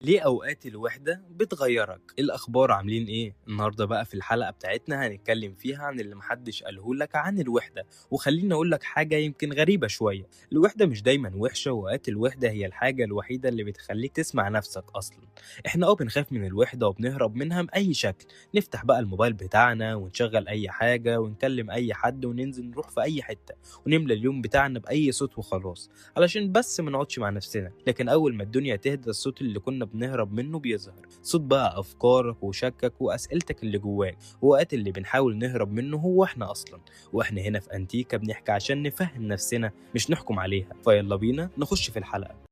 ليه أوقات الوحدة بتغيّرك؟ إيه الأخبار عاملين إيه؟ النهارده بقى في الحلقة بتاعتنا هنتكلم فيها عن اللي ما حدش قاله لك عن الوحدة، وخلّيني أقول لك حاجة يمكن غريبة شوية، الوحدة مش دايمًا وحشة، وأوقات الوحدة هي الحاجة الوحيدة اللي بتخلّيك تسمع نفسك أصلًا. إحنا بنخاف من الوحدة وبنهرب منها بأي شكل، نفتح بقى الموبايل بتاعنا ونشغّل أي حاجة ونكلم أي حد وننزل نروح في أي حتة، ونملى اليوم بتاعنا بأي صوت وخلاص. علشان بس ما نقعدش مع نفسنا، لكن أول ما الدنيا تهدى الصوت اللي كنا بنهرب منه بيظهر، صوت بقى أفكارك وشكك وأسئلتك اللي جواك، ووقت اللي بنحاول نهرب منه هو إحنا أصلا، وإحنا هنا في أنتيكا بنحكي عشان نفهم نفسنا مش نحكم عليها، فيلا بينا نخش في الحلقة.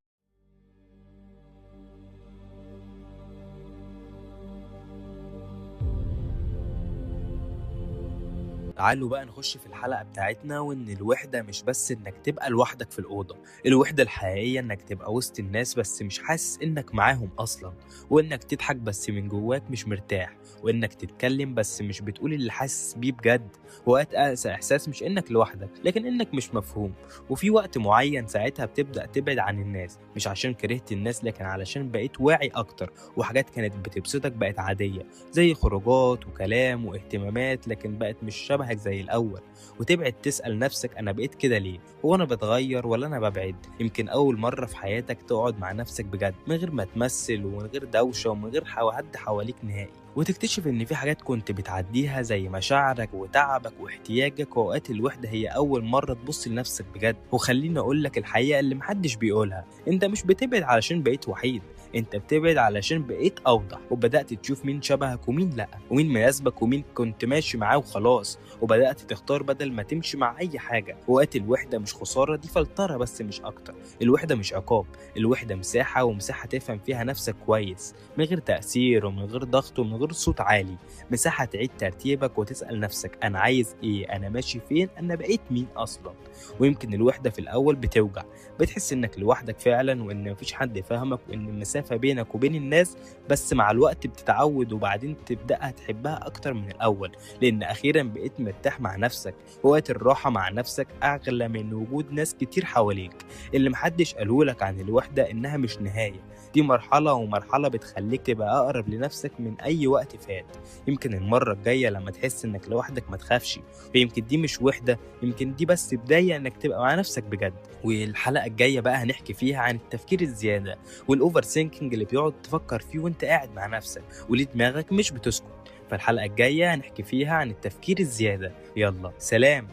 تعالوا بقى نخش في الحلقة بتاعتنا، وإن الوحدة مش بس إنك تبقى لوحدك في الأوضة، الوحدة الحقيقية إنك تبقى وسط الناس بس مش حاسس إنك معاهم أصلا، وإنك تضحك بس من جواك مش مرتاح، وإنك تتكلم بس مش بتقول اللي حاسس بيه بجد. وقت أقسى إحساس مش إنك لوحدك لكن إنك مش مفهوم، وفي وقت معين ساعتها بتبدأ تبعد عن الناس، مش عشان كرهت الناس لكن علشان بقيت واعي أكتر، وحاجات كانت بتبسطك بقت عادية، زي خروجات وكلام واهتمامات لكن بقت مش شبهك زي الأول. وتبعد تسأل نفسك أنا بقيت كده ليه؟ هو أنا بتغير ولا أنا ببعد؟ يمكن أول مرة في حياتك تقعد مع نفسك بجد من غير ما تمثل ومن غير دوشة ومن غير حد حواليك نهائي، وتكتشف إن في حاجات كنت بتعديها زي مشاعرك وتعبك واحتياجك، وأوقات الوحدة هي أول مرة تبص لنفسك بجد. وخليني أقولك الحقيقة اللي محدش بيقولها، أنت مش بتبعد علشان بقيت وحيد، انت بتبعد علشان بقيت اوضح، وبدات تشوف مين شبهك ومين لا، ومين مناسبك ومين كنت ماشي معاه وخلاص، وبدات تختار بدل ما تمشي مع اي حاجه. وقت الوحده مش خساره، دي فلتره بس مش اكتر. الوحده مش عقاب، الوحده مساحه، ومساحه تفهم فيها نفسك كويس من غير تاثير ومن غير ضغط ومن غير صوت عالي، مساحه تعيد ترتيبك وتسال نفسك انا عايز ايه، انا ماشي فين، انا بقيت مين اصلا. ويمكن الوحده في الاول بتوجع، بتحس إنك لوحدك فعلًا وإن ما فيش حد يفهمك وإن المسافة بينك وبين الناس، بس مع الوقت بتتعود وبعدين تبدأها تحبها أكتر من الأول، لإن أخيرًا بقيت مرتاح مع نفسك، ووقت الراحة مع نفسك أغلى من وجود ناس كتير حواليك. اللي ما حدش قاله لك عن الوحدة إنها مش نهاية، دي مرحلة، ومرحلة بتخليك تبقى أقرب لنفسك من أي وقت فات. يمكن المرة الجاية لما تحس إنك لوحدك ما تخافش، ويمكن دي مش وحدة، يمكن دي بس بداية إنك تبقى مع نفسك بجد. والحلقة الجاية بقى هنحكي فيها عن التفكير الزيادة والأوفر سينكينج اللي بيقعد تفكر فيه وانت قاعد مع نفسك، وليه دماغك مش بتسكت. فالحلقة الجاية هنحكي فيها عن التفكير الزيادة. يلا سلام.